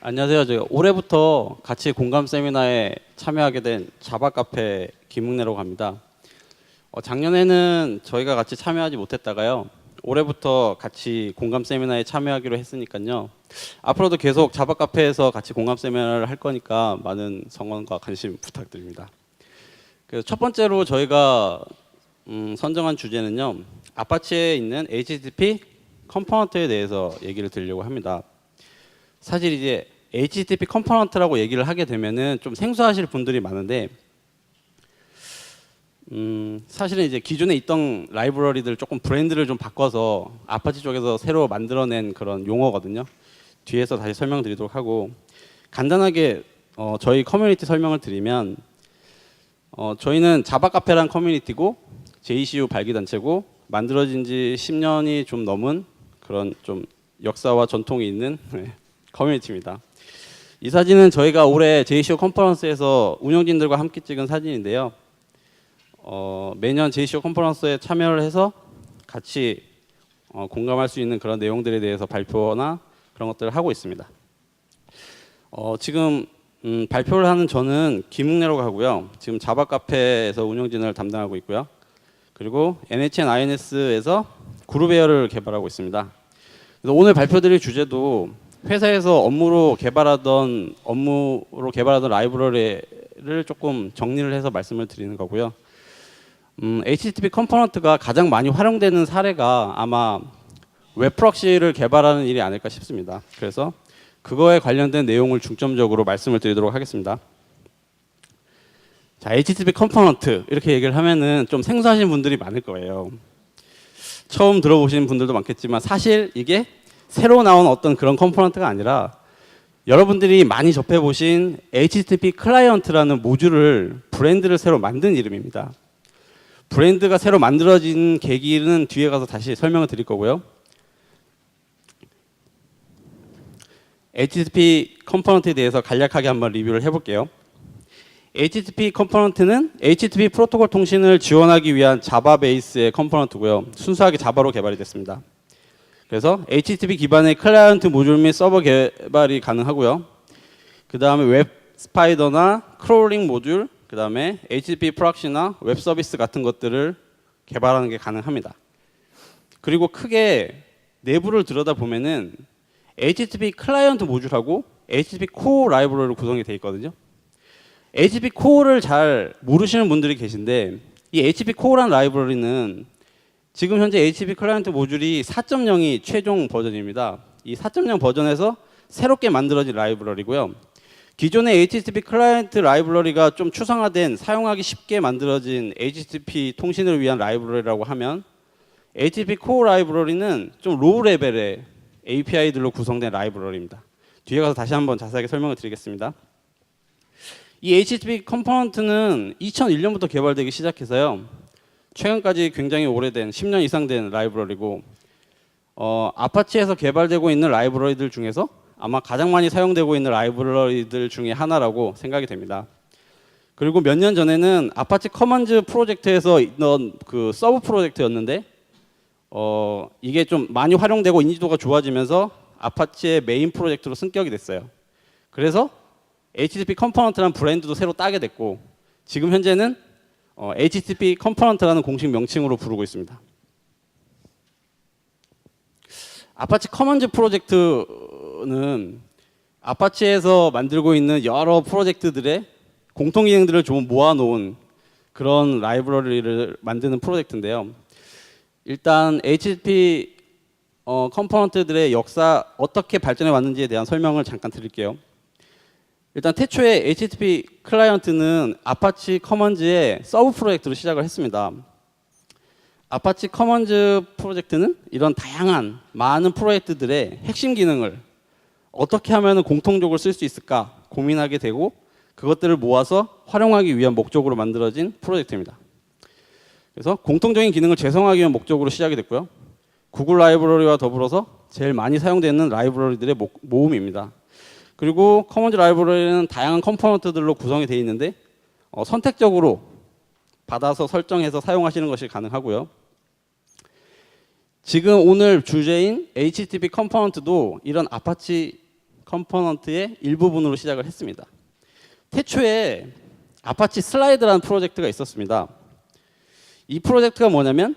안녕하세요. 제가 올해부터 같이 공감 세미나에 참여하게 된 자바 카페 김웅래라고 합니다. 작년에는 저희가 같이 참여하지 못했다가요. 올해부터 같이 공감 세미나에 참여하기로 했으니까요. 앞으로도 계속 자바 카페에서 같이 공감 세미나를 할 거니까 많은 성원과 관심 부탁드립니다. 그래서 첫 번째로 저희가 선정한 주제는요. 아파치에 있는 HTTP 컴포넌트에 대해서 얘기를 드리려고 합니다. 사실 이제 HTTP 컴포넌트라고 얘기를 하게 되면은 좀 생소하실 분들이 많은데 사실은 이제 기존에 있던 라이브러리들 조금 브랜드를 좀 바꿔서 아파치 쪽에서 새로 만들어낸 그런 용어거든요. 뒤에서 다시 설명드리도록 하고 간단하게 저희 커뮤니티 설명을 드리면 저희는 자바 카페란 커뮤니티고 JCU 발기단체고 만들어진 지 10년이 좀 넘은 그런 좀 역사와 전통이 있는 커뮤니티입니다. 이 사진은 저희가 올해 JCO 컨퍼런스에서 운영진들과 함께 찍은 사진인데요. 매년 JCO 컨퍼런스에 참여를 해서 같이 공감할 수 있는 그런 내용들에 대해서 발표나 그런 것들을 하고 있습니다. 지금 발표를 하는 저는 김웅래라고 하고요. 지금 자바 카페에서 운영진을 담당하고 있고요. 그리고 NHN INS에서 그룹웨어를 개발하고 있습니다. 그래서 오늘 발표드릴 주제도 회사에서 업무로 개발하던 라이브러리를 조금 정리를 해서 말씀을 드리는 거고요. HTTP 컴포넌트가 가장 많이 활용되는 사례가 아마 웹 프록시를 개발하는 일이 아닐까 싶습니다. 그래서 그거에 관련된 내용을 중점적으로 말씀을 드리도록 하겠습니다. 자, HTTP 컴포넌트 이렇게 얘기를 하면은 좀 생소하신 분들이 많을 거예요. 처음 들어보신 분들도 많겠지만 사실 이게 새로 나온 어떤 그런 컴포넌트가 아니라 여러분들이 많이 접해보신 HTTP 클라이언트라는 모듈을 브랜드를 새로 만든 이름입니다. 브랜드가 새로 만들어진 계기는 뒤에 가서 다시 설명을 드릴 거고요. HTTP 컴포넌트에 대해서 간략하게 한번 리뷰를 해볼게요. HTTP 컴포넌트는 HTTP 프로토콜 통신을 지원하기 위한 자바 베이스의 컴포넌트고요. 순수하게 자바로 개발이 됐습니다. 그래서 HTTP 기반의 클라이언트 모듈 및 서버 개발이 가능하고요. 그 다음에 웹 스파이더나 크롤링 모듈, 그 다음에 HTTP 프록시나 웹 서비스 같은 것들을 개발하는 게 가능합니다. 그리고 크게 내부를 들여다보면은 HTTP 클라이언트 모듈하고 HTTP 코어 라이브러리로 구성이 되어 있거든요. HTTP 코어를 잘 모르시는 분들이 계신데 이 HTTP 코어라는 라이브러리는 지금 현재 HTTP 클라이언트 모듈이 4.0이 최종 버전입니다. 이 4.0 버전에서 새롭게 만들어진 라이브러리고요. 기존의 HTTP 클라이언트 라이브러리가 좀 추상화된 사용하기 쉽게 만들어진 HTTP 통신을 위한 라이브러리라고 하면 HTTP 코어 라이브러리는 좀 로우 레벨의 API들로 구성된 라이브러리입니다. 뒤에 가서 다시 한번 자세하게 설명을 드리겠습니다. 이 HTTP 컴포넌트는 2001년부터 개발되기 시작해서요. 최근까지 굉장히 오래된 10년 이상 된 라이브러리고 아파치에서 개발되고 있는 라이브러리들 중에서 아마 가장 많이 사용되고 있는 라이브러리들 중에 하나라고 생각이 됩니다. 그리고 몇 년 전에는 아파치 커먼즈 프로젝트에서 있던 그 서브 프로젝트였는데 이게 좀 많이 활용되고 인지도가 좋아지면서 아파치의 메인 프로젝트로 승격이 됐어요. 그래서 HTTP 컴포넌트라는 브랜드도 새로 따게 됐고 지금 현재는 HTTP 컴포넌트라는 공식 명칭으로 부르고 있습니다. 아파치 커먼즈 프로젝트는 아파치에서 만들고 있는 여러 프로젝트들의 공통 기능들을 좀 모아놓은 그런 라이브러리를 만드는 프로젝트인데요. 일단 HTTP 컴포넌트들의 역사 어떻게 발전해 왔는지에 대한 설명을 잠깐 드릴게요. 일단 태초에 HTTP 클라이언트는 아파치 커먼즈의 서브 프로젝트로 시작을 했습니다. 아파치 커먼즈 프로젝트는 이런 다양한 많은 프로젝트들의 핵심 기능을 어떻게 하면 공통적으로 쓸 수 있을까 고민하게 되고 그것들을 모아서 활용하기 위한 목적으로 만들어진 프로젝트입니다. 그래서 공통적인 기능을 재성하기 위한 목적으로 시작이 됐고요. 구글 라이브러리와 더불어서 제일 많이 사용되는 라이브러리들의 모음입니다. 그리고 커먼즈 라이브러리는 다양한 컴포넌트들로 구성이 되어 있는데 선택적으로 받아서 설정해서 사용하시는 것이 가능하고요. 지금 오늘 주제인 HTTP 컴포넌트도 이런 아파치 컴포넌트의 일부분으로 시작을 했습니다. 태초에 아파치 슬라이드라는 프로젝트가 있었습니다. 이 프로젝트가 뭐냐면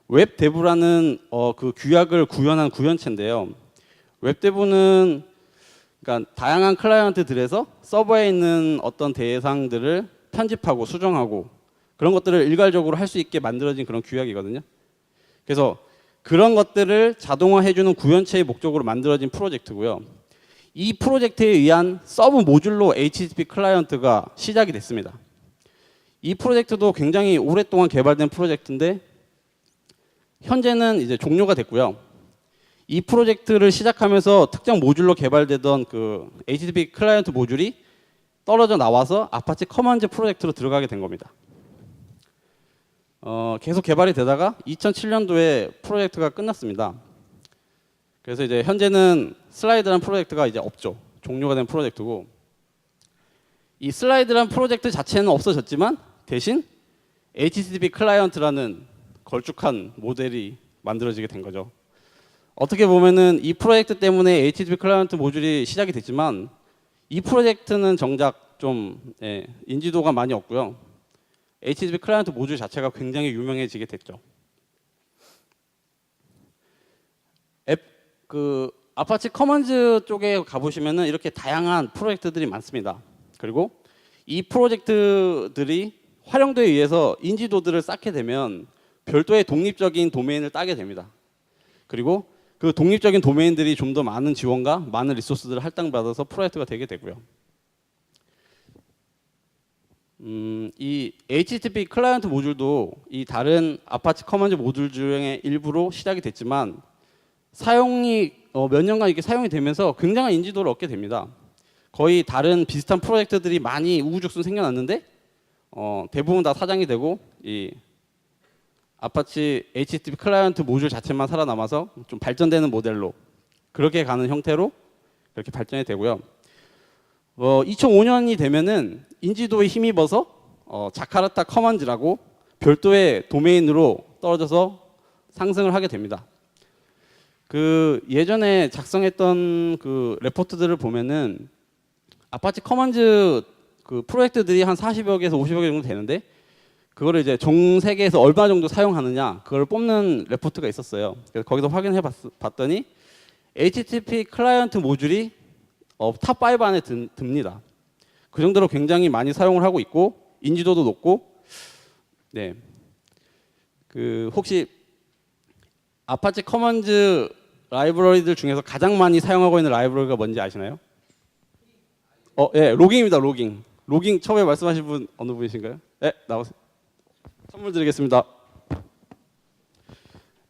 웹데브라는 그 규약을 구현한 구현체인데요. 웹데브는 그러니까 다양한 클라이언트들에서 서버에 있는 어떤 대상들을 편집하고 수정하고 그런 것들을 일괄적으로 할 수 있게 만들어진 그런 규약이거든요. 그래서 그런 것들을 자동화해주는 구현체의 목적으로 만들어진 프로젝트고요. 이 프로젝트에 의한 서브 모듈로 HTTP 클라이언트가 시작이 됐습니다. 이 프로젝트도 굉장히 오랫동안 개발된 프로젝트인데 현재는 이제 종료가 됐고요. 이 프로젝트를 시작하면서 특정 모듈로 개발되던 그 HTTP 클라이언트 모듈이 떨어져 나와서 아파치 커먼즈 프로젝트로 들어가게 된 겁니다. 계속 개발이 되다가 2007년도에 프로젝트가 끝났습니다. 그래서 이제 현재는 슬라이드라는 프로젝트가 이제 없죠. 종료가 된 프로젝트고 이 슬라이드라는 프로젝트 자체는 없어졌지만 대신 HTTP 클라이언트라는 걸쭉한 모델이 만들어지게 된 거죠. 어떻게 보면은 이 프로젝트 때문에 HTTP 클라이언트 모듈이 시작이 됐지만 이 프로젝트는 정작 좀 인지도가 많이 없고요. HTTP 클라이언트 모듈 자체가 굉장히 유명해지게 됐죠. 아파치 커먼즈 쪽에 가보시면은 이렇게 다양한 프로젝트들이 많습니다. 그리고 이 프로젝트들이 활용도에 의해서 인지도들을 쌓게 되면 별도의 독립적인 도메인을 따게 됩니다. 그리고 그 독립적인 도메인들이 좀 더 많은 지원과 많은 리소스들을 할당받아서 프로젝트가 되게 되고요. 이 HTTP 클라이언트 모듈도 이 다른 아파치 커먼즈 모듈 중의 일부로 시작이 됐지만 사용이 몇 년간 이렇게 사용이 되면서 굉장한 인지도를 얻게 됩니다. 거의 다른 비슷한 프로젝트들이 많이 우후죽순 생겨났는데 대부분 다 사장이 되고 이 아파치 HTTP 클라이언트 모듈 자체만 살아남아서 좀 발전되는 모델로 그렇게 가는 형태로 이렇게 발전이 되고요. 2005년이 되면은 인지도에 힘입어서 자카르타 커먼즈라고 별도의 도메인으로 떨어져서 상승을 하게 됩니다. 그 예전에 작성했던 그 레포트들을 보면은 아파치 커먼즈 그 프로젝트들이 한 40여 개에서 50여 개 정도 되는데 그거를 이제 전 세계에서 얼마 정도 사용하느냐 그걸 뽑는 레포트가 있었어요. 그래서 거기서 확인해 봤더니 HTTP 클라이언트 모듈이 탑 5 안에 듭니다. 그 정도로 굉장히 많이 사용을 하고 있고 인지도도 높고 네. 그 혹시 아파치 커먼즈 라이브러리들 중에서 가장 많이 사용하고 있는 라이브러리가 뭔지 아시나요? 예, 로깅입니다. 로깅. 로깅 처음에 말씀하신 분 어느 분이신가요? 네, 나오세요. 선물 드리겠습니다.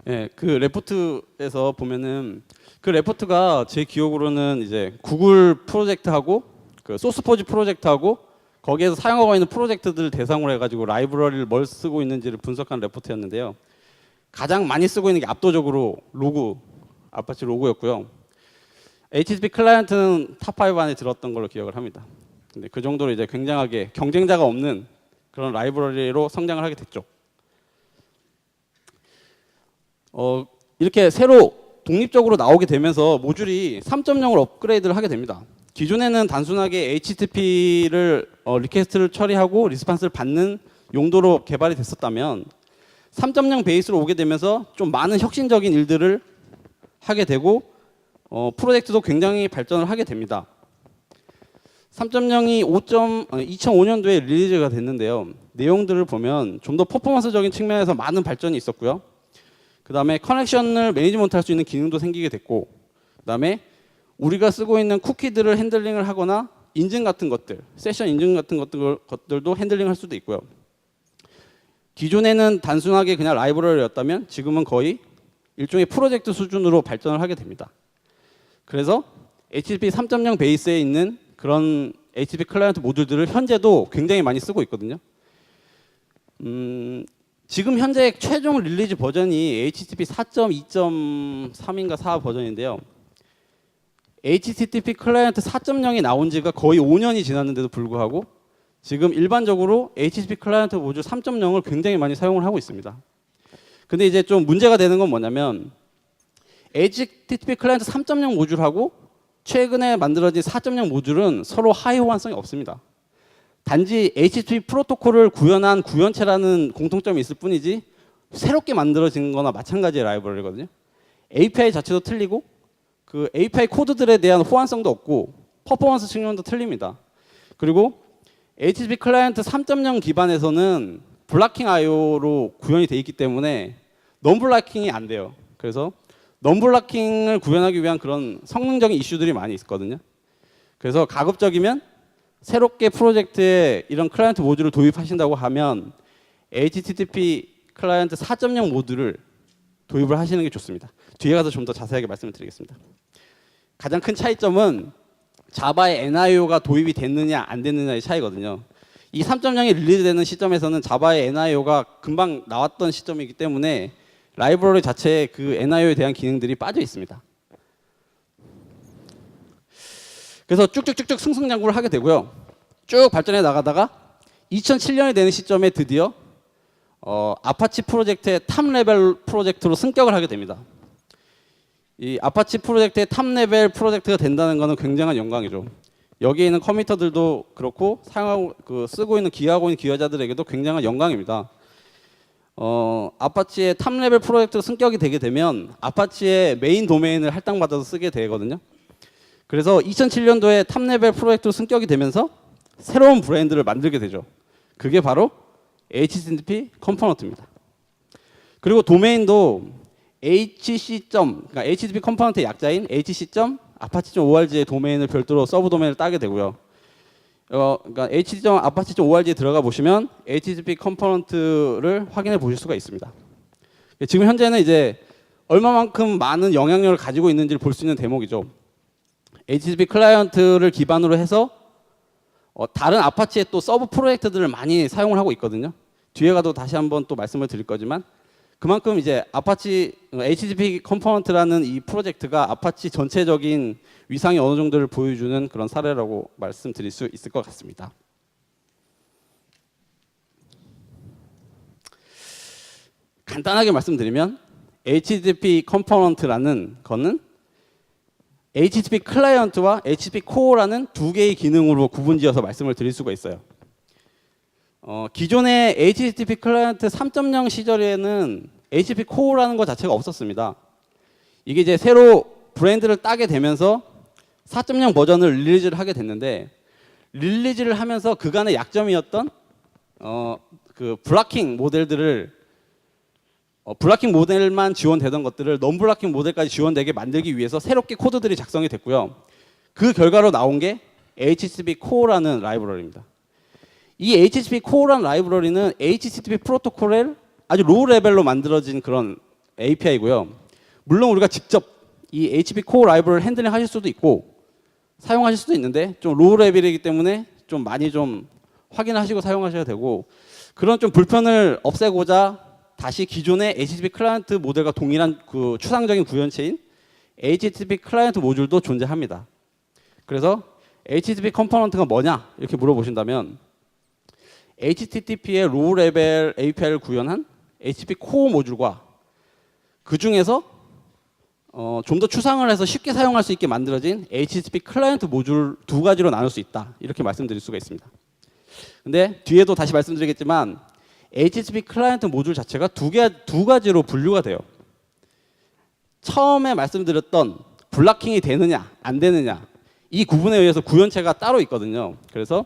예, 그 레포트에서 보면은 그 레포트가 제 기억으로는 이제 구글 프로젝트하고 그 소스포지 프로젝트하고 거기에서 사용하고 있는 프로젝트들을 대상으로 해가지고 라이브러리를 뭘 쓰고 있는지를 분석한 레포트였는데요. 가장 많이 쓰고 있는 게 압도적으로 로그, 아파치 로그였고요. HTTP 클라이언트는 탑5 안에 들었던 걸로 기억을 합니다. 근데 그 정도로 이제 굉장하게 경쟁자가 없는 그런 라이브러리로 성장을 하게 됐죠. 이렇게 새로 독립적으로 나오게 되면서 모듈이 3.0을 업그레이드를 하게 됩니다. 기존에는 단순하게 HTTP를 리퀘스트를 처리하고 리스판스를 받는 용도로 개발이 됐었다면 3.0 베이스로 오게 되면서 좀 많은 혁신적인 일들을 하게 되고 프로젝트도 굉장히 발전을 하게 됩니다. 3.0이 2005년도에 릴리즈가 됐는데요. 내용들을 보면 좀 더 퍼포먼스적인 측면에서 많은 발전이 있었고요. 그 다음에 커넥션을 매니지먼트 할 수 있는 기능도 생기게 됐고 그 다음에 우리가 쓰고 있는 쿠키들을 핸들링을 하거나 인증 같은 것들, 세션 인증 같은 것들도 핸들링 할 수도 있고요. 기존에는 단순하게 그냥 라이브러리였다면 지금은 거의 일종의 프로젝트 수준으로 발전을 하게 됩니다. 그래서 HTTP 3.0 베이스에 있는 그런 HTTP 클라이언트 모듈들을 현재도 굉장히 많이 쓰고 있거든요. 지금 현재 최종 릴리즈 버전이 HTTP 4.2.3인가 4 버전인데요. HTTP 클라이언트 4.0이 나온 지가 거의 5년이 지났는데도 불구하고 지금 일반적으로 HTTP 클라이언트 모듈 3.0을 굉장히 많이 사용을 하고 있습니다. 근데 이제 좀 문제가 되는 건 뭐냐면 HTTP 클라이언트 3.0 모듈하고 최근에 만들어진 4.0 모듈은 서로 하위 호환성이 없습니다. 단지 HTTP 프로토콜을 구현한 구현체라는 공통점이 있을 뿐이지 새롭게 만들어진 거나 마찬가지의 라이브러리거든요. API 자체도 틀리고 그 API 코드들에 대한 호환성도 없고 퍼포먼스 측면도 틀립니다. 그리고 HTTP 클라이언트 3.0 기반에서는 블락킹 IO로 구현이 돼 있기 때문에 non-블락킹이 안 돼요. 그래서 non-블락킹을 구현하기 위한 그런 성능적인 이슈들이 많이 있거든요. 그래서 가급적이면 새롭게 프로젝트에 이런 클라이언트 모듈을 도입하신다고 하면 HTTP 클라이언트 4.0 모듈을 도입을 하시는 게 좋습니다. 뒤에 가서 좀 더 자세하게 말씀을 드리겠습니다. 가장 큰 차이점은 자바의 NIO가 도입이 됐느냐 안 됐느냐의 차이거든요. 이 3.0이 릴리즈되는 시점에서는 자바의 NIO가 금방 나왔던 시점이기 때문에 라이브러리 자체에 그 NIO에 대한 기능들이 빠져 있습니다. 그래서 쭉쭉쭉쭉 승승장구를 하게 되고요. 쭉 발전해 나가다가 2007년이 되는 시점에 드디어 아파치 프로젝트의 탑 레벨 프로젝트로 승격을 하게 됩니다. 이 아파치 프로젝트의 탑 레벨 프로젝트가 된다는 것은 굉장한 영광이죠. 여기에 있는 커미터들도 그렇고 사용하고 쓰고 있는 기여하고 있는 기여자들에게도 굉장한 영광입니다. 아파치의 탑 레벨 프로젝트로 승격이 되게 되면 아파치의 메인 도메인을 할당받아서 쓰게 되거든요. 그래서 2007년도에 탑 레벨 프로젝트로 승격이 되면서 새로운 브랜드를 만들게 되죠. 그게 바로 HTTP 컴포넌트입니다. 그리고 도메인도 그러니까 HTTP 컴포넌트의 약자인 hc.apache.org의 도메인을 별도로 서브 도메인을 따게 되고요. 그러니까 hc.apache.org에 들어가 보시면 HTTP 컴포넌트를 확인해 보실 수가 있습니다. 지금 현재는 이제 얼마만큼 많은 영향력을 가지고 있는지를 볼 수 있는 대목이죠. HTTP 클라이언트를 기반으로 해서 다른 아파치의 또 서브 프로젝트들을 많이 사용을 하고 있거든요. 뒤에 가도 다시 한번 또 말씀을 드릴 거지만 그만큼 이제 아파치 HTTP 컴포넌트라는 이 프로젝트가 아파치 전체적인 위상이 어느 정도를 보여주는 그런 사례라고 말씀드릴 수 있을 것 같습니다. 간단하게 말씀드리면 HTTP 컴포넌트라는 거는 HTTP 클라이언트와 HTTP 코어라는 두 개의 기능으로 구분지어서 말씀을 드릴 수가 있어요. 기존의 HTTP 클라이언트 3.0 시절에는 HTTP 코어라는 것 자체가 없었습니다. 이게 이제 새로 브랜드를 따게 되면서 4.0 버전을 릴리즈를 하게 됐는데 릴리즈를 하면서 그간의 약점이었던 그 블락킹 모델들을 블락킹 모델만 지원되던 것들을 non-블락킹 모델까지 지원되게 만들기 위해서 새롭게 코드들이 작성이 됐고요. 그 결과로 나온 게 HTTP 코어라는 라이브러리입니다. 이 HTTP 코어라는 라이브러리는 HTTP 프로토콜을 아주 로우 레벨로 만들어진 그런 API고요. 물론 우리가 직접 이 HTTP 코어 라이브러리를 핸들링 하실 수도 있고 사용하실 수도 있는데 좀 로우 레벨이기 때문에 좀 많이 좀 확인하시고 사용하셔야 되고 그런 좀 불편을 없애고자 다시 기존의 HTTP 클라이언트 모델과 동일한 그 추상적인 구현체인 HTTP 클라이언트 모듈도 존재합니다. 그래서 HTTP 컴포넌트가 뭐냐 이렇게 물어보신다면 HTTP의 로우 레벨 API를 구현한 HTTP 코어 모듈과 그 중에서 좀 더 추상을 해서 쉽게 사용할 수 있게 만들어진 HTTP 클라이언트 모듈 두 가지로 나눌 수 있다 이렇게 말씀드릴 수가 있습니다. 근데 뒤에도 다시 말씀드리겠지만 HTTP 클라이언트 모듈 자체가 두 가지로 분류가 돼요. 처음에 말씀드렸던 블락킹이 되느냐 안 되느냐 이 구분에 의해서 구현체가 따로 있거든요. 그래서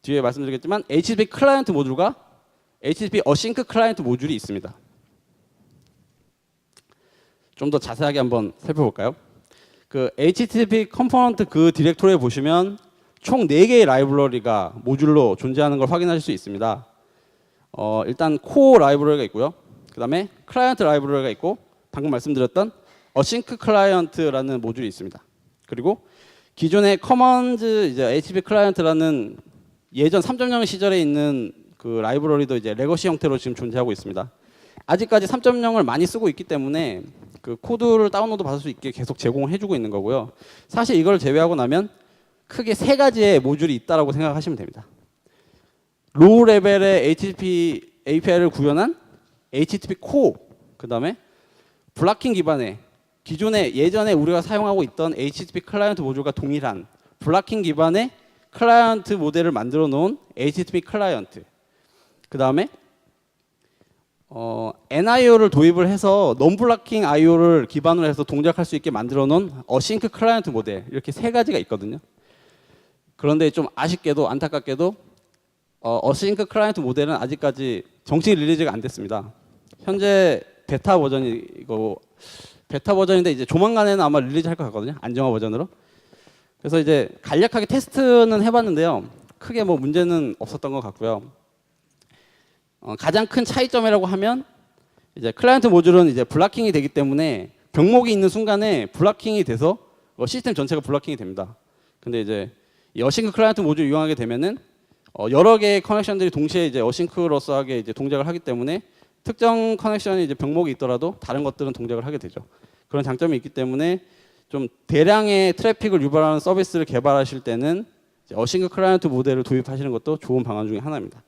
뒤에 말씀드리겠지만 HTTP 클라이언트 모듈과 HTTP 어싱크 클라이언트 모듈이 있습니다. 좀 더 자세하게 한번 살펴볼까요? 그 HTTP 컴포넌트 그 디렉토리에 보시면 총 4개의 라이브러리가 모듈로 존재하는 걸 확인하실 수 있습니다. 일단 코어 라이브러리가 있고요. 그 다음에 클라이언트 라이브러리가 있고 방금 말씀드렸던 어싱크 클라이언트라는 모듈이 있습니다. 그리고 기존의 커먼즈 이제 HTTP 클라이언트라는 예전 3.0 시절에 있는 그 라이브러리도 이제 레거시 형태로 지금 존재하고 있습니다. 아직까지 3.0을 많이 쓰고 있기 때문에 그 코드를 다운로드 받을 수 있게 계속 제공을 해주고 있는 거고요. 사실 이걸 제외하고 나면 크게 3가지의 모듈이 있다라고 생각하시면 됩니다. 로우 레벨의 HTTP API를 구현한 HTTP 코어, 그 다음에 블락킹 기반의 예전에 우리가 사용하고 있던 HTTP 클라이언트 모듈과 동일한 블락킹 기반의 클라이언트 모델을 만들어 놓은 HTTP 클라이언트. 그 다음에 NIO를 도입을 해서 non-blocking IO를 기반으로 해서 동작할 수 있게 만들어 놓은 어싱크 클라이언트 모델, 이렇게 세 가지가 있거든요. 그런데 좀 아쉽게도 안타깝게도 어싱크 클라이언트 모델은 아직까지 정식 릴리즈가 안 됐습니다. 현재 베타 버전인데 이제 조만간에는 아마 릴리즈 할 것 같거든요. 안정화 버전으로. 그래서 이제 간략하게 테스트는 해봤는데요. 크게 뭐 문제는 없었던 것 같고요. 가장 큰 차이점이라고 하면 이제 클라이언트 모듈은 이제 블락킹이 되기 때문에 병목이 있는 순간에 블락킹이 돼서 시스템 전체가 블락킹이 됩니다. 근데 이제 이 어싱크 클라이언트 모듈을 이용하게 되면은 여러 개의 커넥션들이 동시에 이제 어싱크로서하게 이제 동작을 하기 때문에 특정 커넥션이 이제 병목이 있더라도 다른 것들은 동작을 하게 되죠. 그런 장점이 있기 때문에 좀 대량의 트래픽을 유발하는 서비스를 개발하실 때는 어싱크 클라이언트 모델을 도입하시는 것도 좋은 방안 중에 하나입니다.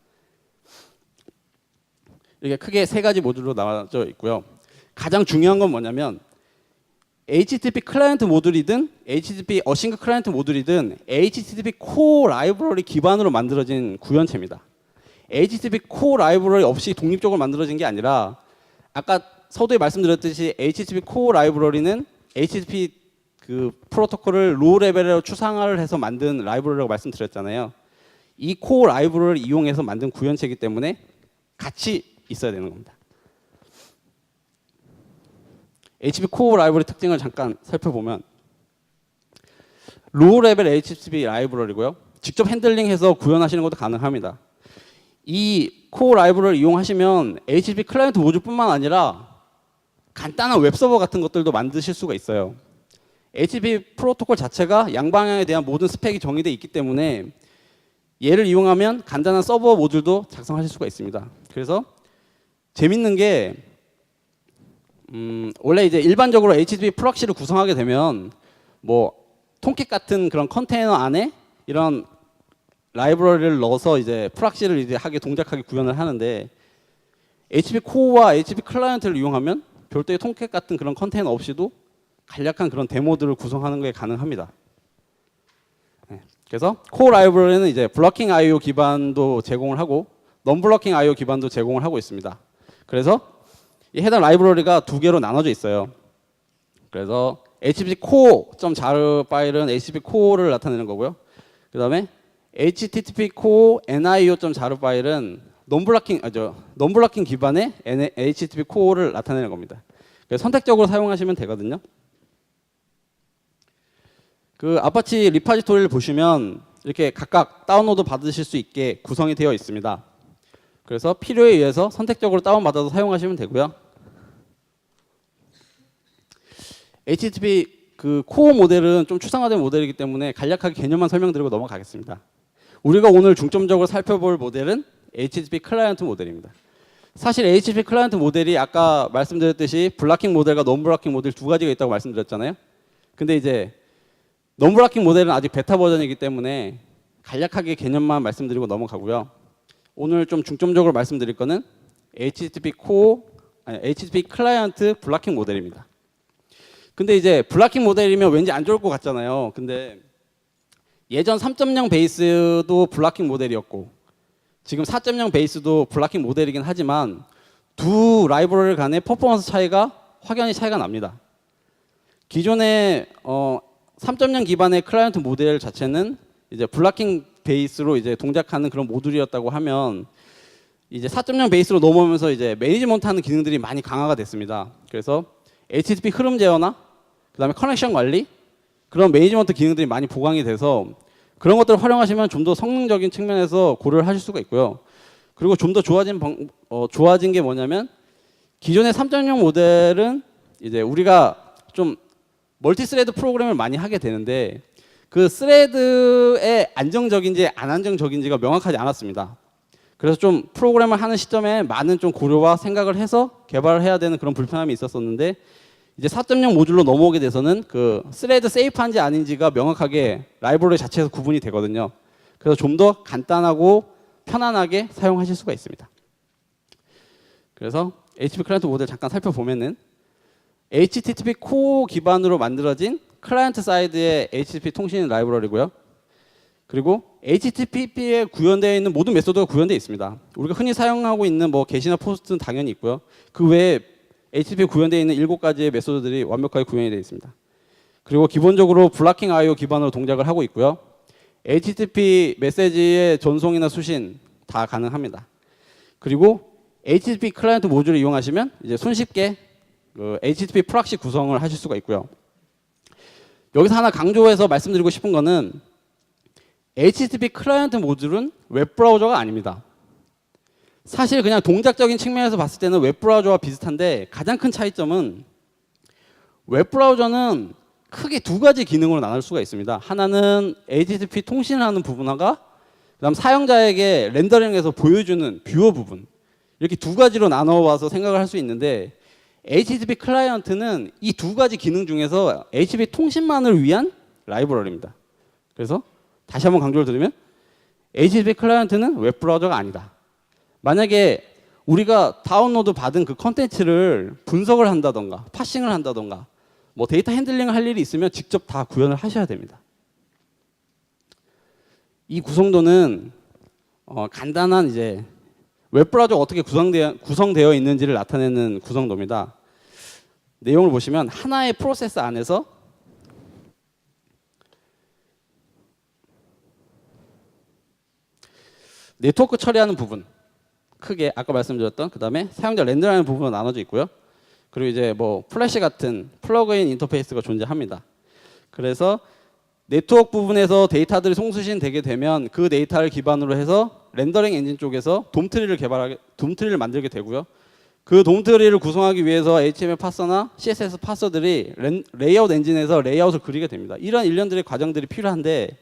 이렇게 크게 세 가지 모듈로 나눠져 있고요. 가장 중요한 건 뭐냐면 HTTP 클라이언트 모듈이든 HTTP 어싱크 클라이언트 모듈이든 HTTP 코어 라이브러리 기반으로 만들어진 구현체입니다. HTTP 코어 라이브러리 없이 독립적으로 만들어진 게 아니라 아까 서두에 말씀드렸듯이 HTTP 코어 라이브러리는 HTTP 그 프로토콜을 로우 레벨로 추상화를 해서 만든 라이브러리라고 말씀드렸잖아요. 이 코어 라이브러리를 이용해서 만든 구현체이기 때문에 같이 있어야 되는 겁니다. HTTP 코어 라이브러리 특징을 잠깐 살펴보면 로우 레벨 HTTP 라이브러리고요. 직접 핸들링해서 구현하시는 것도 가능합니다. 이 코어 라이브러리를 이용하시면 HTTP 클라이언트 모듈뿐만 아니라 간단한 웹서버 같은 것들도 만드실 수가 있어요. HTTP 프로토콜 자체가 양방향에 대한 모든 스펙이 정의되어 있기 때문에 얘를 이용하면 간단한 서버 모듈도 작성하실 수가 있습니다. 그래서 재밌는 게 원래 이제 일반적으로 HTTP 프록시를 구성하게 되면 뭐 톰캣 같은 그런 컨테이너 안에 이런 라이브러리를 넣어서 이제 프록시를 이제 동작하게 구현을 하는데 HTTP 코어와 HTTP 클라이언트를 이용하면 별도의 톰캣 같은 그런 컨테이너 없이도 간략한 그런 데모들을 구성하는 게 가능합니다. 네. 그래서 코어 라이브러리는 이제 블러킹 IO 기반도 제공을 하고 non-blocking IO 기반도 제공을 하고 있습니다. 그래서 이 해당 라이브러리가 두 개로 나눠져 있어요. 그래서 HTTP core.jar 파일은 HTTP core를 나타내는 거고요. 그 다음에 HTTP core NIO.jar 파일은 non-blocking 기반의 HTTP core를 나타내는 겁니다. 그래서 선택적으로 사용하시면 되거든요. 그 아파치 리파지토리를 보시면 이렇게 각각 다운로드 받으실 수 있게 구성이 되어 있습니다. 그래서 필요에 의해서 선택적으로 다운받아서 사용하시면 되고요. HTTP 그 코어 모델은 좀 추상화된 모델이기 때문에 간략하게 개념만 설명드리고 넘어가겠습니다. 우리가 오늘 중점적으로 살펴볼 모델은 HTTP 클라이언트 모델입니다. 사실 HTTP 클라이언트 모델이 아까 말씀드렸듯이 블락킹 모델과 non-blocking 모델 두 가지가 있다고 말씀드렸잖아요. 근데 이제 non-blocking 모델은 아직 베타 버전이기 때문에 간략하게 개념만 말씀드리고 넘어가고요. 오늘 좀 중점적으로 말씀드릴 거는 HTTP 클라이언트 블락킹 모델입니다. 근데 이제 블락킹 모델이면 왠지 안 좋을 것 같잖아요. 근데 예전 3.0 베이스도 블락킹 모델이었고 지금 4.0 베이스도 블락킹 모델이긴 하지만 두 라이브러리 간의 퍼포먼스 차이가 확연히 차이가 납니다. 기존의 3.0 기반의 클라이언트 모델 자체는 이제 블락킹 베이스로 이제 동작하는 그런 모듈이었다고 하면 이제 4.0 베이스로 넘어오면서 이제 매니지먼트하는 기능들이 많이 강화가 됐습니다. 그래서 HTTP 흐름 제어나 그다음에 커넥션 관리 그런 매니지먼트 기능들이 많이 보강이 돼서 그런 것들을 활용하시면 좀 더 성능적인 측면에서 고려를 하실 수가 있고요. 그리고 좀 더 좋아진 게 뭐냐면 기존의 3.0 모델은 이제 우리가 좀 멀티 스레드 프로그램을 많이 하게 되는데 그 스레드의 안정적인지 안 안정적인지가 명확하지 않았습니다. 그래서 좀 프로그램을 하는 시점에 많은 좀 고려와 생각을 해서 개발을 해야 되는 그런 불편함이 있었었는데 이제 4.0 모듈로 넘어오게 돼서는 그 스레드 세이프한지 아닌지가 명확하게 라이브러리 자체에서 구분이 되거든요. 그래서 좀 더 간단하고 편안하게 사용하실 수가 있습니다. 그래서 HTTP 클라이언트 모델 잠깐 살펴보면은 HTTP 코어 기반으로 만들어진 클라이언트 사이드의 HTTP 통신 라이브러리고요. 그리고 HTTP에 구현되어 있는 모든 메소드가 구현되어 있습니다. 우리가 흔히 사용하고 있는 뭐 게시나 포스트는 당연히 있고요. 그 외에 HTTP에 구현되어 있는 7가지의 메소드들이 완벽하게 구현이 되어 있습니다. 그리고 기본적으로 블락킹 IO 기반으로 동작을 하고 있고요. HTTP 메시지의 전송이나 수신 다 가능합니다. 그리고 HTTP 클라이언트 모듈을 이용하시면 이제 손쉽게 그 HTTP 프락시 구성을 하실 수가 있고요. 여기서 하나 강조해서 말씀드리고 싶은 거는 HTTP 클라이언트 모듈은 웹브라우저가 아닙니다. 사실 그냥 동작적인 측면에서 봤을 때는 웹브라우저와 비슷한데 가장 큰 차이점은 웹브라우저는 크게 2가지 기능으로 나눌 수가 있습니다. 하나는 HTTP 통신을 하는 부분과 그다음 사용자에게 렌더링해서 보여주는 뷰어 부분, 이렇게 2가지로 나눠봐서 생각을 할 수 있는데 HTTP 클라이언트는 이 2가지 기능 중에서 HTTP 통신만을 위한 라이브러리입니다. 그래서 다시 한번 강조를 드리면 HTTP 클라이언트는 웹브라우저가 아니다. 만약에 우리가 다운로드 받은 그 컨텐츠를 분석을 한다던가 파싱을 한다던가 뭐 데이터 핸들링을 할 일이 있으면 직접 다 구현을 하셔야 됩니다. 이 구성도는 간단한 이제 웹브라우저가 어떻게 구성되어 있는지를 나타내는 구성도입니다. 내용을 보시면 하나의 프로세스 안에서 네트워크 처리하는 부분, 크게 아까 말씀드렸던 그 다음에 사용자 렌더링하는 부분으로 나눠져 있고요. 그리고 이제 뭐 플래시 같은 플러그인 인터페이스가 존재합니다. 그래서 네트워크 부분에서 데이터들이 송수신되게 되면 그 데이터를 기반으로 해서 렌더링 엔진 쪽에서 돔트리를 만들게 되고요. 그 돔트리를 구성하기 위해서 HTML 파서나 CSS 파서들이 레이아웃 엔진에서 레이아웃을 그리게 됩니다. 이런 일련들의 과정들이 필요한데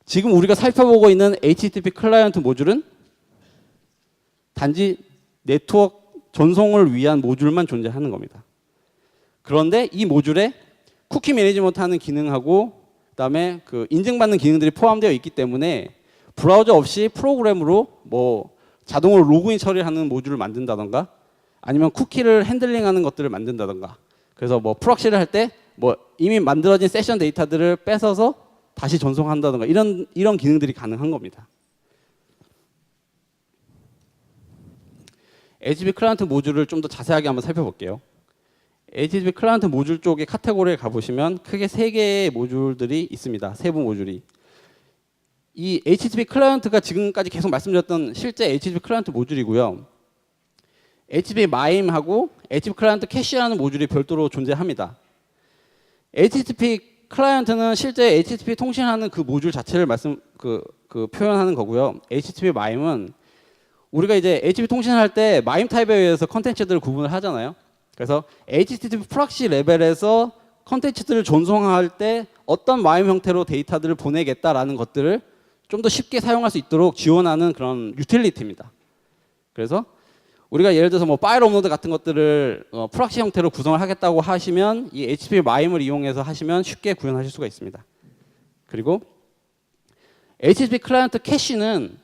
지금 우리가 살펴보고 있는 HTTP 클라이언트 모듈은 단지 네트워크 전송을 위한 모듈만 존재하는 겁니다. 그런데 이 모듈에 쿠키 매니지먼트 하는 기능하고 그다음에 그 인증받는 기능들이 포함되어 있기 때문에 브라우저 없이 프로그램으로 뭐 자동으로 로그인 처리하는 모듈을 만든다던가 아니면 쿠키를 핸들링하는 것들을 만든다던가 그래서 뭐 프록시를 할 때 뭐 이미 만들어진 세션 데이터들을 뺏어서 다시 전송한다던가 이런 기능들이 가능한 겁니다. HTTP 클라이언트 모듈을 좀 더 자세하게 한번 살펴볼게요. HTTP 클라이언트 모듈 쪽의 카테고리에 가보시면 크게 3개의 모듈들이 있습니다. 세부 모듈이. 이 HTTP 클라이언트가 지금까지 계속 말씀드렸던 실제 HTTP 클라이언트 모듈이고요. HTTP 마임하고 HTTP 클라이언트 캐시라는 모듈이 별도로 존재합니다. HTTP 클라이언트는 실제 HTTP 통신하는 그 모듈 자체를 표현하는 거고요. HTTP 마임은 우리가 이제 HTTP 통신을 할 때 마임 타입에 의해서 컨텐츠들을 구분을 하잖아요. 그래서 HTTP 프록시 레벨에서 컨텐츠들을 전송할 때 어떤 마임 형태로 데이터들을 보내겠다라는 것들을 좀 더 쉽게 사용할 수 있도록 지원하는 그런 유틸리티입니다. 그래서 우리가 예를 들어서 뭐 파일 업로드 같은 것들을 프록시 형태로 구성을 하겠다고 하시면 이 HTTP 마임을 이용해서 하시면 쉽게 구현하실 수가 있습니다. 그리고 HTTP 클라이언트 캐시는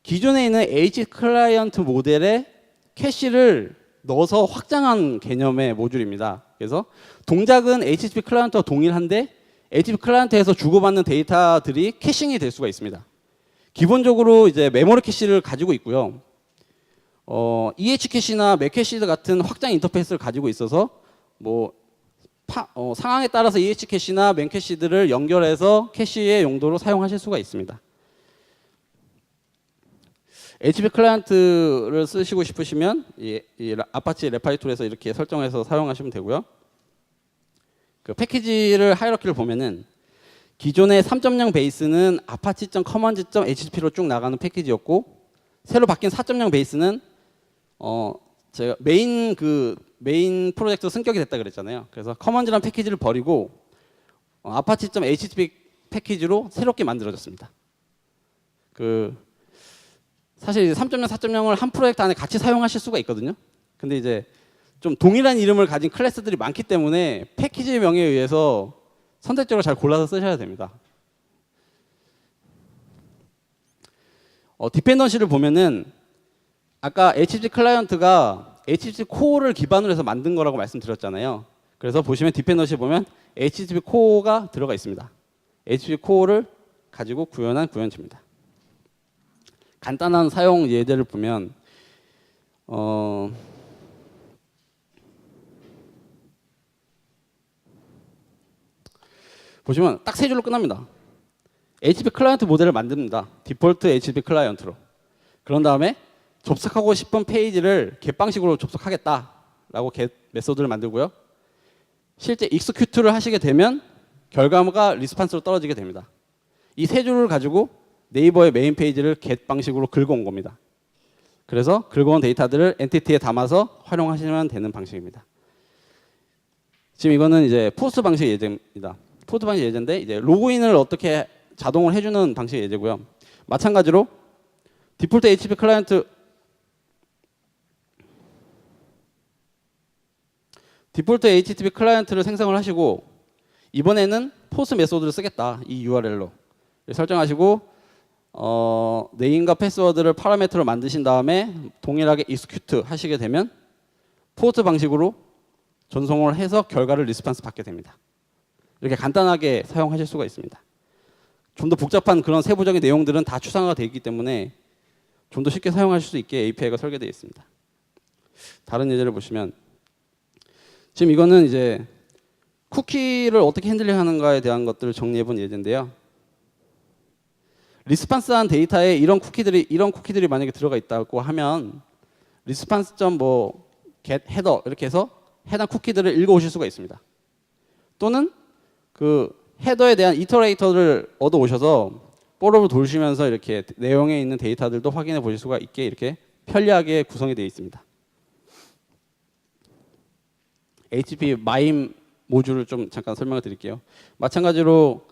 기존에 있는 HTTP 클라이언트 모델에 캐시를 넣어서 확장한 개념의 모듈입니다. 그래서 동작은 HTTP 클라이언트와 동일한데 HTTP 클라이언트에서 주고받는 데이터들이 캐싱이 될 수가 있습니다. 기본적으로 이제 메모리 캐시를 가지고 있고요. EH 캐시나 맥 캐시 같은 확장 인터페이스를 가지고 있어서 뭐 상황에 따라서 EH 캐시나 맥 캐시들을 연결해서 캐시의 용도로 사용하실 수가 있습니다. HTTP 클라이언트를 쓰시고 싶으시면 이 아파치 레파지토리에서 이렇게 설정해서 사용하시면 되고요. 그 패키지를 하이라키를 보면은 기존의 3.0 베이스는 apache.command.htp로 쭉 나가는 패키지였고 새로 바뀐 4.0 베이스는 제가 메인 프로젝트 승격이 됐다 그랬잖아요. 그래서 command라는 패키지를 버리고 apache.htp 패키지로 새롭게 만들어졌습니다. 사실 3.0, 4.0을 한 프로젝트 안에 같이 사용하실 수가 있거든요. 근데 이제 좀 동일한 이름을 가진 클래스들이 많기 때문에 패키지의 명에 의해서 선택적으로 잘 골라서 쓰셔야 됩니다. 디펜던시를 보면은 아까 HTTP 클라이언트가 HTTP 코어를 기반으로 해서 만든 거라고 말씀드렸잖아요. 그래서 보시면 디펜던시 보면 HTTP 코어가 들어가 있습니다. HTTP 코어를 가지고 구현한 구현체입니다. 간단한 사용 예제를 보면 보시면 딱 세 줄로 끝납니다. HTTP 클라이언트 모델을 만듭니다. 디폴트 HTTP 클라이언트로. 그런 다음에 접속하고 싶은 페이지를 get 방식으로 접속하겠다라고 get 메소드를 만들고요. 실제 execute를 하시게 되면 결과가 리스판스로 떨어지게 됩니다. 이 세 줄을 가지고 네이버의 메인 페이지를 get 방식으로 긁어온 겁니다. 그래서 긁어온 데이터들을 엔티티에 담아서 활용하시면 되는 방식입니다. 지금 이거는 이제 포스트 방식 예제입니다. 포스트 방식 예제인데 이제 로그인을 어떻게 자동으로 해주는 방식 예제고요. 마찬가지로 디폴트 HTTP 클라이언트를 생성을 하시고 이번에는 포스트 메소드를 쓰겠다. 이 URL로 설정하시고 네임과 패스워드를 파라미터로 만드신 다음에 동일하게 execute 하시게 되면 포스트 방식으로 전송을 해서 결과를 리스판스 받게 됩니다. 이렇게 간단하게 사용하실 수가 있습니다. 좀 더 복잡한 그런 세부적인 내용들은 다 추상화가 되어 있기 때문에 좀 더 쉽게 사용하실 수 있게 API가 설계되어 있습니다. 다른 예제를 보시면 지금 이거는 이제 쿠키를 어떻게 핸들링하는가에 대한 것들을 정리해 본 예제인데요. 리스판스한 데이터에 이런 쿠키들이 만약에 들어가 있다고 하면 리스판스.뭐 get 헤더 이렇게 해서 해당 쿠키들을 읽어 오실 수가 있습니다. 또는 그 헤더에 대한 이터레이터를 얻어 오셔서 포럼을 돌시면서 이렇게 내용에 있는 데이터들도 확인해 보실 수가 있게 이렇게 편리하게 구성이 되어 있습니다. HTTP 마임 모듈을 좀 잠깐 설명을 드릴게요. 마찬가지로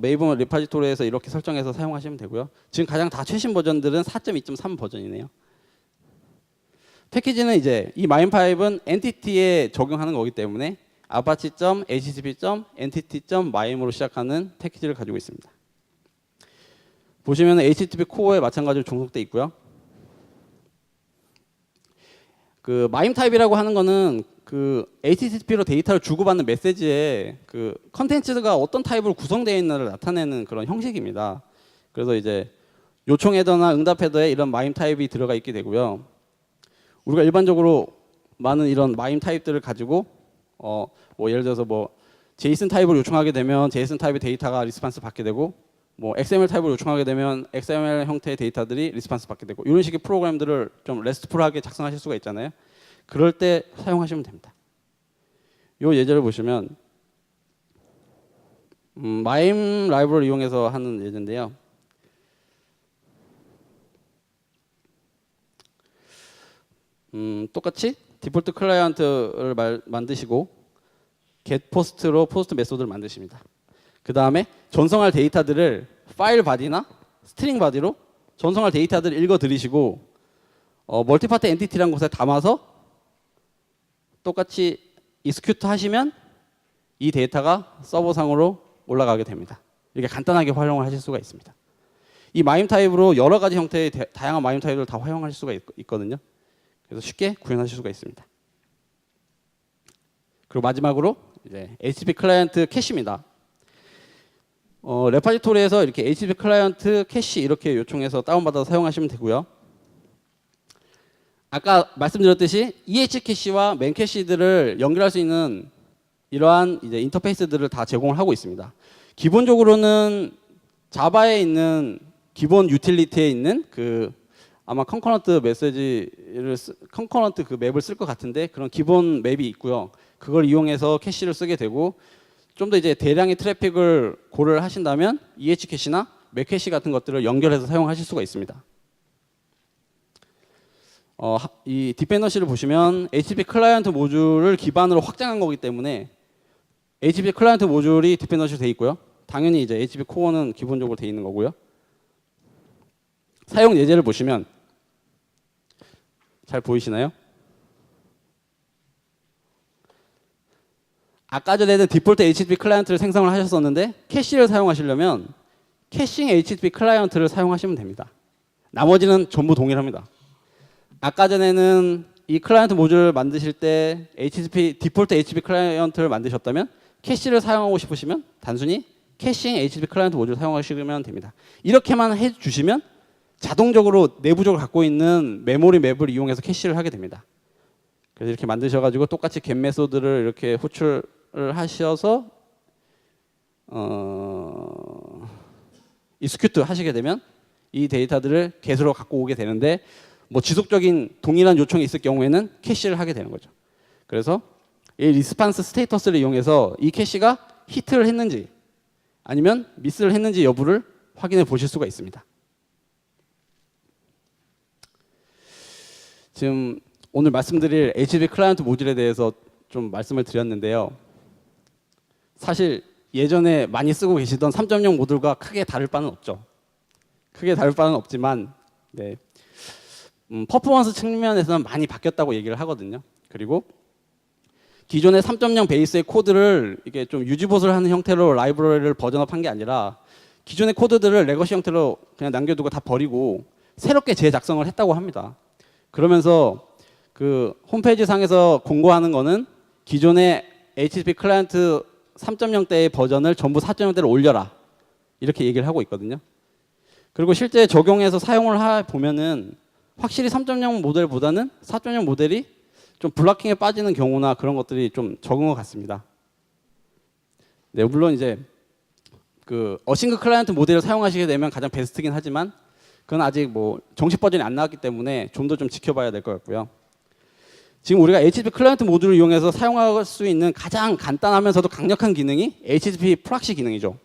메이브 리파지토리에서 이렇게 설정해서 사용하시면 되고요. 지금 가장 다 최신 버전들은 4.2.3 버전이네요. 패키지는 이제 이 마임 파입은 엔티티에 적용하는 거기 때문에 apache.http.entity.mime으로 시작하는 패키지를 가지고 있습니다. 보시면 HTTP 코어에 마찬가지로 종속돼 있고요. 그 마임 타입이라고 하는 거는 그 HTTP로 데이터를 주고받는 메시지에 그 컨텐츠가 어떤 타입으로 구성되어 있는지를 나타내는 그런 형식입니다. 그래서 이제 요청 헤더나 응답 헤더에 이런 마임 타입이 들어가 있게 되고요. 우리가 일반적으로 많은 이런 마임 타입들을 가지고 뭐 예를 들어서 뭐 JSON 타입을 요청하게 되면 JSON 타입의 데이터가 리스판스 받게 되고 뭐 XML 타입을 요청하게 되면 XML 형태의 데이터들이 리스판스 받게 되고 이런 식의 프로그램들을 좀 레스트풀하게 작성하실 수가 있잖아요. 그럴 때 사용하시면 됩니다. 이 예제를 보시면 마임 라이브러를 이용해서 하는 예제인데요. 똑같이 디폴트 클라이언트를 만드시고 get post로 포스트 메소드를 만드십니다. 그 다음에 전송할 데이터들을 파일 바디나 스트링 바디로 전송할 데이터들을 읽어 들이시고 멀티파트 엔티티라는 곳에 담아서 똑같이 execute 하시면 이 데이터가 서버상으로 올라가게 됩니다. 이렇게 간단하게 활용을 하실 수가 있습니다. 이 마임 타입으로 여러 가지 형태의 다양한 마임 타입을 다 활용하실 수가 있거든요. 그래서 쉽게 구현하실 수가 있습니다. 그리고 마지막으로 이제 HTTP 클라이언트 캐시입니다. 레파지토리에서 이렇게 HTTP 클라이언트 캐시 이렇게 요청해서 다운받아서 사용하시면 되고요. 아까 말씀드렸듯이 EH 캐시와 맨 캐시들을 연결할 수 있는 이러한 이제 인터페이스들을 다 제공을 하고 있습니다. 기본적으로는 자바에 있는 기본 유틸리티에 있는 그 아마 컨커런트 컨커런트 그 맵을 쓸 것 같은데 그런 기본 맵이 있고요. 그걸 이용해서 캐시를 쓰게 되고 좀 더 이제 대량의 트래픽을 고려를 하신다면 EH 캐시나 맥 캐시 같은 것들을 연결해서 사용하실 수가 있습니다. 이 디펜던시를 보시면 HTTP 클라이언트 모듈을 기반으로 확장한 거기 때문에 HTTP 클라이언트 모듈이 디펜던시로 되어 있고요. 당연히 이제 HTTP 코어는 기본적으로 되어 있는 거고요. 사용 예제를 보시면 잘 보이시나요? 아까 전에는 디폴트 HTTP 클라이언트를 생성을 하셨었는데 캐시를 사용하시려면 캐싱 HTTP 클라이언트를 사용하시면 됩니다. 나머지는 전부 동일합니다. 아까 전에는 이 클라이언트 모듈을 만드실 때 HTTP 디폴트 HTTP 클라이언트를 만드셨다면 캐시를 사용하고 싶으시면 단순히 캐싱 HTTP 클라이언트 모듈을 사용하시면 됩니다. 이렇게만 해주시면 자동적으로 내부적으로 갖고 있는 메모리 맵을 이용해서 캐시를 하게 됩니다. 그래서 이렇게 만드셔가지고 똑같이 get 메소드를 이렇게 호출을 하셔서 execute 하시게 되면 이 데이터들을 get으로 갖고 오게 되는데 뭐 지속적인 동일한 요청이 있을 경우에는 캐시를 하게 되는 거죠. 그래서 이 리스판스 스테이터스를 이용해서 이 캐시가 히트를 했는지 아니면 미스를 했는지 여부를 확인해 보실 수가 있습니다. 지금 오늘 말씀드릴 HTTP 클라이언트 모듈에 대해서 좀 말씀을 드렸는데요. 사실 예전에 많이 쓰고 계시던 3.0 모듈과 크게 다를 바는 없죠. 크게 다를 바는 없지만 네. 퍼포먼스 측면에서는 많이 바뀌었다고 얘기를 하거든요. 그리고 기존의 3.0 베이스의 코드를 이게 좀 유지보수를 하는 형태로 라이브러리를 버전업한 게 아니라 기존의 코드들을 레거시 형태로 그냥 남겨두고 다 버리고 새롭게 재작성을 했다고 합니다. 그러면서 그 홈페이지 상에서 공고하는 거는 기존의 HTTP 클라이언트 3.0 때의 버전을 전부 4.0대로 올려라 이렇게 얘기를 하고 있거든요. 그리고 실제 적용해서 사용을 보면은 확실히 3.0 모델보다는 4.0 모델이 좀 블락킹에 빠지는 경우나 그런 것들이 좀 적은 것 같습니다. 네, 물론 이제 그 어싱크 클라이언트 모델을 사용하시게 되면 가장 베스트긴 하지만 그건 아직 뭐 정식 버전이 안 나왔기 때문에 좀 더 좀 지켜봐야 될 것 같고요. 지금 우리가 HTTP 클라이언트 모듈을 이용해서 사용할 수 있는 가장 간단하면서도 강력한 기능이 HTTP 프락시 기능이죠.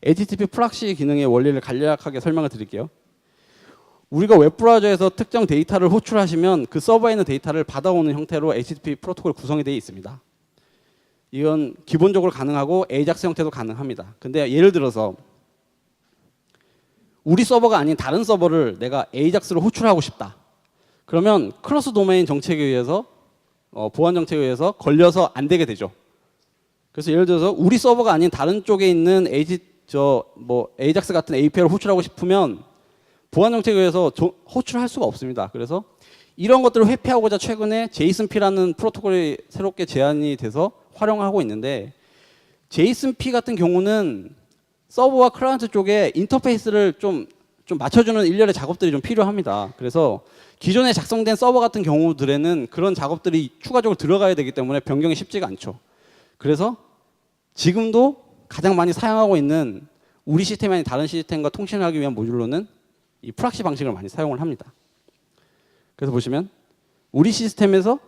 HTTP 프락시 기능의 원리를 간략하게 설명을 드릴게요. 우리가 웹브라우저에서 특정 데이터를 호출하시면 그 서버에 있는 데이터를 받아오는 형태로 HTTP 프로토콜 구성이 되어 있습니다. 이건 기본적으로 가능하고 AJAX 형태도 가능합니다. 근데 예를 들어서 우리 서버가 아닌 다른 서버를 내가 AJAX로 호출하고 싶다. 그러면 크로스 도메인 정책에 의해서 보안 정책에 의해서 걸려서 안 되게 되죠. 그래서 예를 들어서 우리 서버가 아닌 다른 쪽에 있는 AJAX 같은 API를 호출하고 싶으면 보안 정책에 의해서 호출할 수가 없습니다. 그래서 이런 것들을 회피하고자 최근에 JSONP라는 프로토콜이 새롭게 제안이 돼서 활용하고 있는데 JSONP 같은 경우는 서버와 클라이언트 쪽에 인터페이스를 좀 맞춰주는 일련의 작업들이 좀 필요합니다. 그래서 기존에 작성된 서버 같은 경우들에는 그런 작업들이 추가적으로 들어가야 되기 때문에 변경이 쉽지가 않죠. 그래서 지금도 가장 많이 사용하고 있는 우리 시스템이 아닌 다른 시스템과 통신을 하기 위한 모듈로는 이 프락시 방식을 많이 사용을 합니다. 그래서 보시면 우리 시스템에서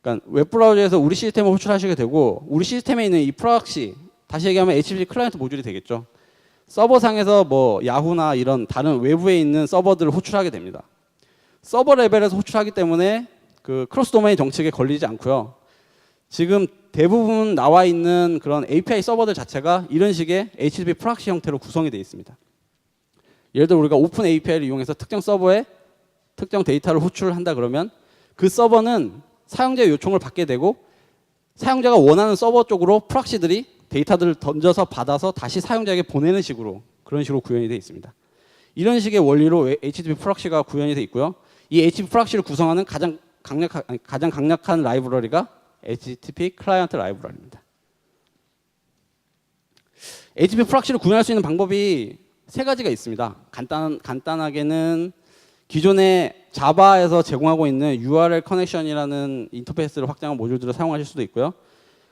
그러니까 웹브라우저에서 우리 시스템을 호출하시게 되고 우리 시스템에 있는 이 프락시 다시 얘기하면 HTTP 클라이언트 모듈이 되겠죠. 서버상에서 뭐 야후나 이런 다른 외부에 있는 서버들을 호출하게 됩니다. 서버 레벨에서 호출하기 때문에 그 크로스 도메인 정책에 걸리지 않고요. 지금 대부분 나와 있는 그런 API 서버들 자체가 이런 식의 HTTP 프락시 형태로 구성이 되어 있습니다. 예를 들어 우리가 오픈 API를 이용해서 특정 서버에 특정 데이터를 호출한다 그러면 그 서버는 사용자의 요청을 받게 되고 사용자가 원하는 서버 쪽으로 프락시들이 데이터들을 던져서 받아서 다시 사용자에게 보내는 식으로 그런 식으로 구현이 되어 있습니다. 이런 식의 원리로 HTTP 프락시가 구현이 되어 있고요. 이 HTTP 프락시를 구성하는 가장 강력한 라이브러리가 HTTP 클라이언트 라이브러리입니다. HTTP 프락시를 구현할 수 있는 방법이 세 가지가 있습니다. 간단하게는 기존에 자바에서 제공하고 있는 URL 커넥션이라는 인터페이스를 확장한 모듈들을 사용하실 수도 있고요.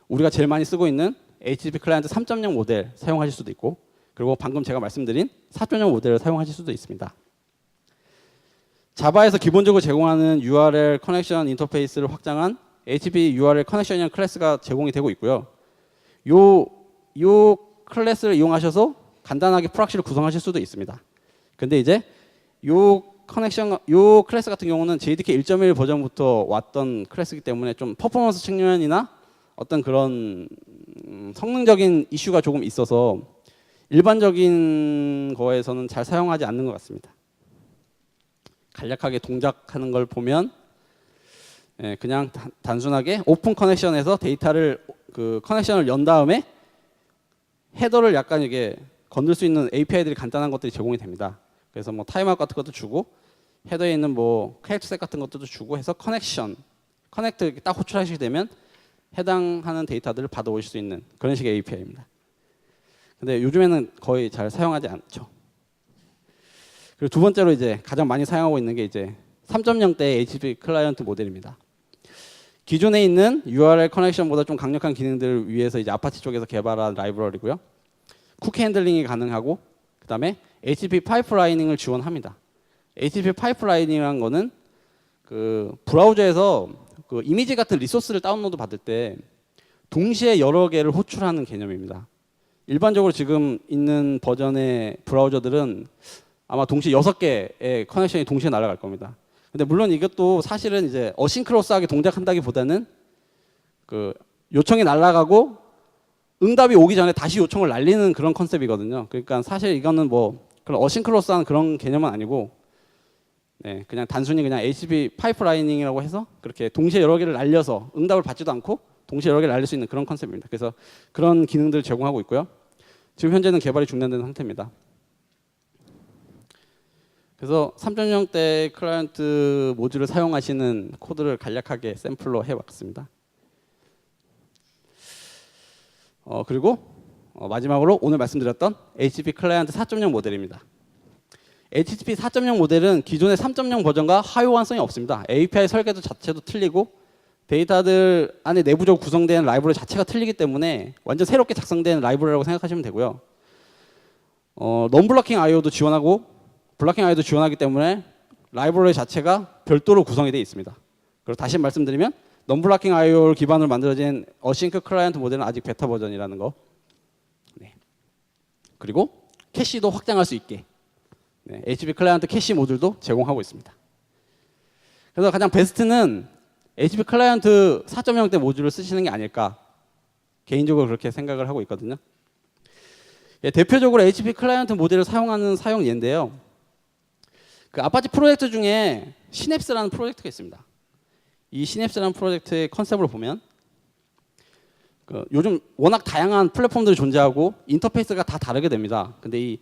우리가 제일 많이 쓰고 있는 HTTP 클라이언트 3.0 모델 사용하실 수도 있고 그리고 방금 제가 말씀드린 4.0 모델을 사용하실 수도 있습니다. 자바에서 기본적으로 제공하는 URL 커넥션 인터페이스를 확장한 HTTP URL 커넥션이라는 클래스가 제공이 되고 있고요. 요 클래스를 이용하셔서 간단하게 프락시를 구성하실 수도 있습니다. 근데 이제 요 클래스 같은 경우는 JDK 1.1 버전부터 왔던 클래스이기 때문에 좀 퍼포먼스 측면이나 어떤 그런 성능적인 이슈가 조금 있어서 일반적인 거에서는 잘 사용하지 않는 것 같습니다. 간략하게 동작하는 걸 보면 그냥 단순하게 오픈 커넥션에서 데이터를 그 커넥션을 연 다음에 헤더를 약간 이게 건들 수 있는 API들이 간단한 것들이 제공이 됩니다. 그래서 뭐 타임아웃 같은 것도 주고 헤더에 있는 뭐 캐릭터셋 같은 것들도 주고 해서 커넥트 딱 호출하시게 되면 해당하는 데이터들을 받아오실 수 있는 그런 식의 API입니다. 근데 요즘에는 거의 잘 사용하지 않죠. 그리고 두 번째로 이제 가장 많이 사용하고 있는 게 이제 3.0대 HTTP 클라이언트 모델입니다. 기존에 있는 URL 커넥션보다 좀 강력한 기능들을 위해서 이제 아파치 쪽에서 개발한 라이브러리고요. 쿠키 핸들링이 가능하고 그다음에 HTTP 파이프라이닝을 지원합니다. HTTP 파이프라이닝이라는 거는 그 브라우저에서 그 이미지 같은 리소스를 다운로드 받을 때 동시에 여러 개를 호출하는 개념입니다. 일반적으로 지금 있는 버전의 브라우저들은 아마 동시에 6개의 커넥션이 동시에 날아갈 겁니다. 근데 물론 이것도 사실은 이제 어싱크로스하게 동작한다기보다는 그 요청이 날아가고 응답이 오기 전에 다시 요청을 날리는 그런 컨셉이거든요. 그러니까 사실 이거는 뭐 그런 어싱크로스한 그런 개념은 아니고 네, 그냥 단순히 그냥 HTTP 파이프라이닝이라고 해서 그렇게 동시에 여러 개를 날려서 응답을 받지도 않고 동시에 여러 개를 날릴 수 있는 그런 컨셉입니다. 그래서 그런 기능들을 제공하고 있고요. 지금 현재는 개발이 중단된 상태입니다. 그래서 3.0대 클라이언트 모듈을 사용하시는 코드를 간략하게 샘플로 해봤습니다. 그리고 마지막으로 오늘 말씀드렸던 HTTP 클라이언트 4.0 모델입니다. HTTP 4.0 모델은 기존의 3.0 버전과 하요환성이 없습니다. API 설계도 자체도 틀리고 데이터들 안에 내부적으로 구성된 라이브러리 자체가 틀리기 때문에 완전 새롭게 작성된 라이브러리라고 생각하시면 되고요. non-blocking IO도 지원하고 블로킹 IO도 지원하기 때문에 라이브러리 자체가 별도로 구성이 되어 있습니다. 그리고 다시 말씀드리면 non-blocking IO를 기반으로 만들어진 어싱크 클라이언트 모델은 아직 베타 버전이라는 거. 네. 그리고 캐시도 확장할 수 있게 네, HTTP 클라이언트 캐시 모듈도 제공하고 있습니다. 그래서 가장 베스트는 HTTP 클라이언트 4.0대 모듈을 쓰시는 게 아닐까 개인적으로 그렇게 생각을 하고 있거든요. 예, 대표적으로 HTTP 클라이언트 모델을 사용하는 사용 예인데요. 그 아파치 프로젝트 중에 시냅스라는 프로젝트가 있습니다. 이 시냅스라는 프로젝트의 컨셉을 보면 그 요즘 워낙 다양한 플랫폼들이 존재하고 인터페이스가 다 다르게 됩니다. 근데 이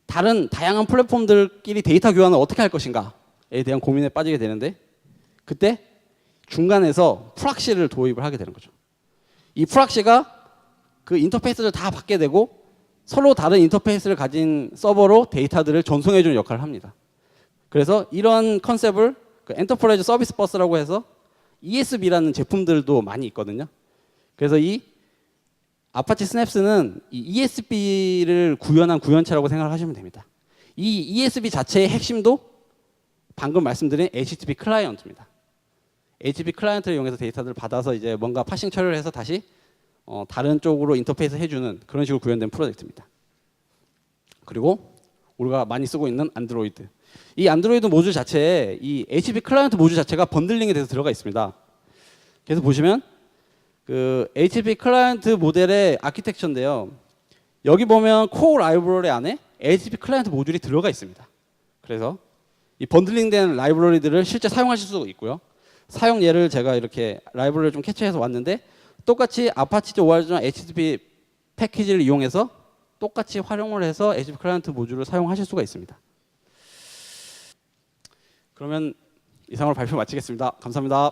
다양한 플랫폼들끼리 데이터 교환을 어떻게 할 것인가에 대한 고민에 빠지게 되는데 그때 중간에서 프락시를 도입을 하게 되는 거죠. 이 프락시가 그 인터페이스를 다 받게 되고 서로 다른 인터페이스를 가진 서버로 데이터들을 전송해주는 역할을 합니다. 그래서 이런 컨셉을 그 엔터프라이즈 서비스 버스라고 해서 ESB라는 제품들도 많이 있거든요. 그래서 이 아파치 스냅스는 이 ESB를 구현한 구현체라고 생각을 하시면 됩니다. 이 ESB 자체의 핵심도 방금 말씀드린 HTTP 클라이언트입니다. HTTP 클라이언트를 이용해서 데이터들을 받아서 이제 뭔가 파싱 처리를 해서 다시 다른 쪽으로 인터페이스 해주는 그런 식으로 구현된 프로젝트입니다. 그리고 우리가 많이 쓰고 있는 안드로이드. 이 안드로이드 모듈 자체에 이 HTTP 클라이언트 모듈 자체가 번들링이 돼서 들어가 있습니다. 그래서 보시면 그 HTTP 클라이언트 모델의 아키텍처인데요. 여기 보면 코어 라이브러리 안에 HTTP 클라이언트 모듈이 들어가 있습니다. 그래서 이 번들링된 라이브러리들을 실제 사용하실 수 있고요. 사용 예를 제가 이렇게 라이브러리를 좀 캡처해서 왔는데 똑같이 아파치 ORG나 HTTP 패키지를 이용해서 똑같이 활용을 해서 HTTP 클라이언트 모듈을 사용하실 수가 있습니다. 그러면 이상으로 발표 마치겠습니다. 감사합니다.